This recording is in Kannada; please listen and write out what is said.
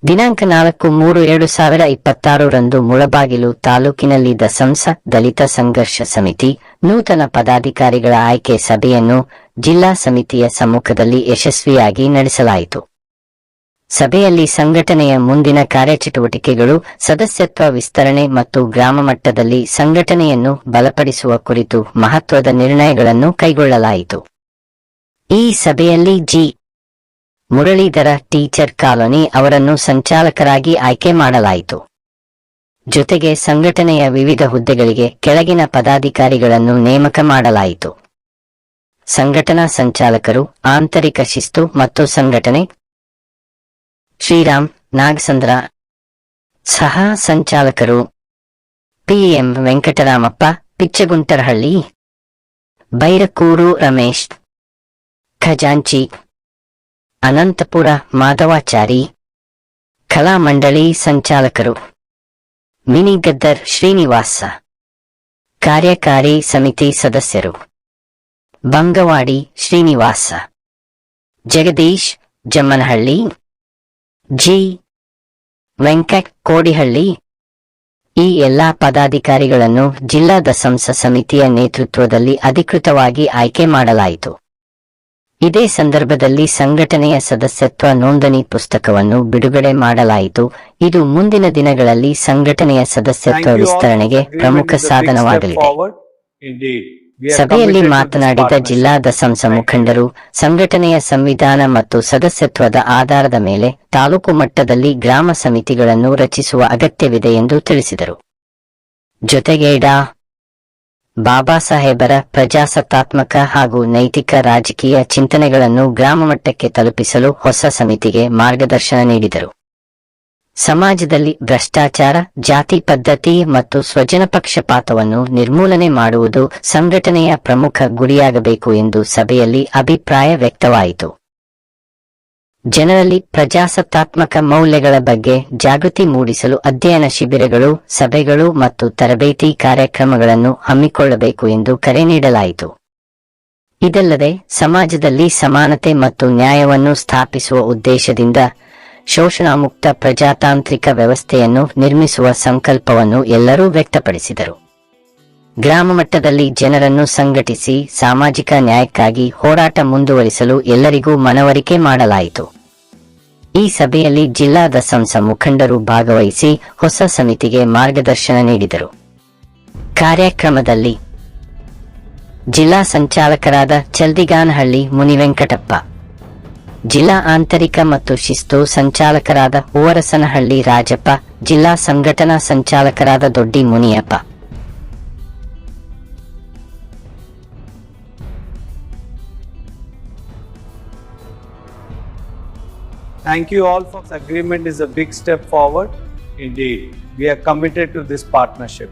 ದಿನಾಂಕ 4-3-2026 ಮುಳಬಾಗಿಲು ತಾಲೂಕಿನಲ್ಲಿ ದಸಂಸ ದಲಿತ ಸಂಘರ್ಷ ಸಮಿತಿ ನೂತನ ಪದಾಧಿಕಾರಿಗಳ ಆಯ್ಕೆ ಸಭೆಯನ್ನು ಜಿಲ್ಲಾ ಸಮಿತಿಯ ಸಮ್ಮುಖದಲ್ಲಿ ಯಶಸ್ವಿಯಾಗಿ ನಡೆಸಲಾಯಿತು. ಸಭೆಯಲ್ಲಿ ಸಂಘಟನೆಯ ಮುಂದಿನ ಕಾರ್ಯಚಟುವಟಿಕೆಗಳು, ಸದಸ್ಯತ್ವ ವಿಸ್ತರಣೆ ಮತ್ತು ಗ್ರಾಮ ಮಟ್ಟದಲ್ಲಿ ಸಂಘಟನೆಯನ್ನು ಬಲಪಡಿಸುವ ಕುರಿತು ಮಹತ್ವದ ನಿರ್ಣಯಗಳನ್ನು ಕೈಗೊಳ್ಳಲಾಯಿತು. ಈ ಸಭೆಯಲ್ಲಿ ಜಿ. ಮುರಳೀಧರ ಟೀಚರ್ ಕಾಲೋನಿ ಅವರನ್ನು ಸಂಚಾಲಕರಾಗಿ ಆಯ್ಕೆ ಮಾಡಲಾಯಿತು. ಜೊತೆಗೆ ಸಂಘಟನೆಯ ವಿವಿಧ ಹುದ್ದೆಗಳಿಗೆ ಕೆಳಗಿನ ಪದಾಧಿಕಾರಿಗಳನ್ನು ನೇಮಕ ಮಾಡಲಾಯಿತು. ಸಂಘಟನಾ ಸಂಚಾಲಕರು, ಆಂತರಿಕ ಶಿಸ್ತು ಮತ್ತು ಸಂಘಟನೆ ಶ್ರೀರಾಮ್ ನಾಗಸಂದ್ರ. ಸಹ ಸಂಚಾಲಕರು ಪಿಎಂ ವೆಂಕಟರಾಮಪ್ಪ ಪಿಚ್ಚಗುಂಟರಹಳ್ಳಿ, ಬೈರಕೂರು ರಮೇಶ್, ಖಜಾಂಚಿ ಅನಂತಪುರ ಮಾಧವಾಚಾರಿ. ಕಲಾ ಮಂಡಳಿ ಸಂಚಾಲಕರು ಮಿನಿಗದ್ದರ್ ಶ್ರೀನಿವಾಸ. ಕಾರ್ಯಕಾರಿ ಸಮಿತಿ ಸದಸ್ಯರು ಬಂಗವಾಡಿ ಶ್ರೀನಿವಾಸ, ಜಗದೀಶ್ ಜಮ್ಮನಹಳ್ಳಿ, ಜಿ. ವೆಂಕಟ್ ಕೋಡಿಹಳ್ಳಿ. ಈ ಎಲ್ಲಾ ಪದಾಧಿಕಾರಿಗಳನ್ನು ಜಿಲ್ಲಾ ದಸಂಸ ಸಮಿತಿಯ ನೇತೃತ್ವದಲ್ಲಿ ಅಧಿಕೃತವಾಗಿ ಆಯ್ಕೆ ಮಾಡಲಾಯಿತು. ಇದೇ ಸಂದರ್ಭದಲ್ಲಿ ಸಂಘಟನೆಯ ಸದಸ್ಯತ್ವ ನೋಂದಣಿ ಪುಸ್ತಕವನ್ನು ಬಿಡುಗಡೆ ಮಾಡಲಾಯಿತು. ಇದು ಮುಂದಿನ ದಿನಗಳಲ್ಲಿ ಸಂಘಟನೆಯ ಸದಸ್ಯತ್ವ ವಿಸ್ತರಣೆಗೆ ಪ್ರಮುಖ ಸಾಧನವಾಗಲಿದೆ. ಸಭೆಯಲ್ಲಿ ಮಾತನಾಡಿದ ಜಿಲ್ಲಾ ದಸಂಸ ಮುಖಂಡರು, ಸಂಘಟನೆಯ ಸಂವಿಧಾನ ಮತ್ತು ಸದಸ್ಯತ್ವದ ಆಧಾರದ ಮೇಲೆ ತಾಲೂಕು ಮಟ್ಟದಲ್ಲಿ ಗ್ರಾಮ ಸಮಿತಿಗಳನ್ನು ರಚಿಸುವ ಅಗತ್ಯವಿದೆ ಎಂದು ತಿಳಿಸಿದರು. ಜೊತೆಗೆ ಡಾ. ಬಾಬಾ ಸಾಹೇಬರ ಪ್ರಜಾಸತ್ತಾತ್ಮಕ ಹಾಗೂ ನೈತಿಕ ರಾಜಕೀಯ ಚಿಂತನೆಗಳನ್ನು ಗ್ರಾಮ ಮಟ್ಟಕ್ಕೆ ತಲುಪಿಸಲು ಹೊಸ ಸಮಿತಿಗೆ ಮಾರ್ಗದರ್ಶನ ನೀಡಿದರು. ಸಮಾಜದಲ್ಲಿ ಭ್ರಷ್ಟಾಚಾರ, ಜಾತಿ ಪದ್ಧತಿ ಮತ್ತು ಸ್ವಜನಪಕ್ಷಪಾತವನ್ನು ನಿರ್ಮೂಲನೆ ಮಾಡುವುದು ಸಂಘಟನೆಯ ಪ್ರಮುಖ ಗುರಿಯಾಗಬೇಕು ಎಂದು ಸಭೆಯಲ್ಲಿ ಅಭಿಪ್ರಾಯ ವ್ಯಕ್ತವಾಯಿತು. ಜನರಲ್ಲಿ ಪ್ರಜಾಸತ್ತಾತ್ಮಕ ಮೌಲ್ಯಗಳ ಬಗ್ಗೆ ಜಾಗೃತಿ ಮೂಡಿಸಲು ಅಧ್ಯಯನ ಶಿಬಿರಗಳು, ಸಭೆಗಳು ಮತ್ತು ತರಬೇತಿ ಕಾರ್ಯಕ್ರಮಗಳನ್ನು ಹಮ್ಮಿಕೊಳ್ಳಬೇಕು ಎಂದು ಕರೆ ನೀಡಲಾಯಿತು. ಇದಲ್ಲದೆ ಸಮಾಜದಲ್ಲಿ ಸಮಾನತೆ ಮತ್ತು ನ್ಯಾಯವನ್ನು ಸ್ಥಾಪಿಸುವ ಉದ್ದೇಶದಿಂದ ಶೋಷಣಾಮುಕ್ತ ಪ್ರಜಾತಾಂತ್ರಿಕ ವ್ಯವಸ್ಥೆಯನ್ನು ನಿರ್ಮಿಸುವ ಸಂಕಲ್ಪವನ್ನು ಎಲ್ಲರೂ ವ್ಯಕ್ತಪಡಿಸಿದರು. ಗ್ರಾಮ ಮಟ್ಟದಲ್ಲಿ ಜನರನ್ನು ಸಂಘಟಿಸಿ ಸಾಮಾಜಿಕ ನ್ಯಾಯಕ್ಕಾಗಿ ಹೋರಾಟ ಮುಂದುವರಿಸಲು ಎಲ್ಲರಿಗೂ ಮನವರಿಕೆ ಮಾಡಲಾಯಿತು. ಈ ಸಭೆಯಲ್ಲಿ ಜಿಲ್ಲಾ ದಸಂಸ ಮುಖಂಡರು ಭಾಗವಹಿಸಿ ಹೊಸ ಸಮಿತಿಗೆ ಮಾರ್ಗದರ್ಶನ ನೀಡಿದರು. ಕಾರ್ಯಕ್ರಮದಲ್ಲಿ ಜಿಲ್ಲಾ ಸಂಚಾಲಕರಾದ ಚಲ್ದಿಗಾನಹಳ್ಳಿ ಮುನಿವೆಂಕಟಪ್ಪ, ಜಿಲ್ಲಾ ಆಂತರಿಕ ಮತ್ತು ಶಿಸ್ತು ಸಂಚಾಲಕರಾದ ಹೂವರಸನಹಳ್ಳಿ ರಾಜಪ್ಪ, ಜಿಲ್ಲಾ ಸಂಘಟನಾ ಸಂಚಾಲಕರಾದ ದೊಡ್ಡಿ Muniyappa. Thank you all for this agreement is a big step forward. Indeed, we are committed to this partnership.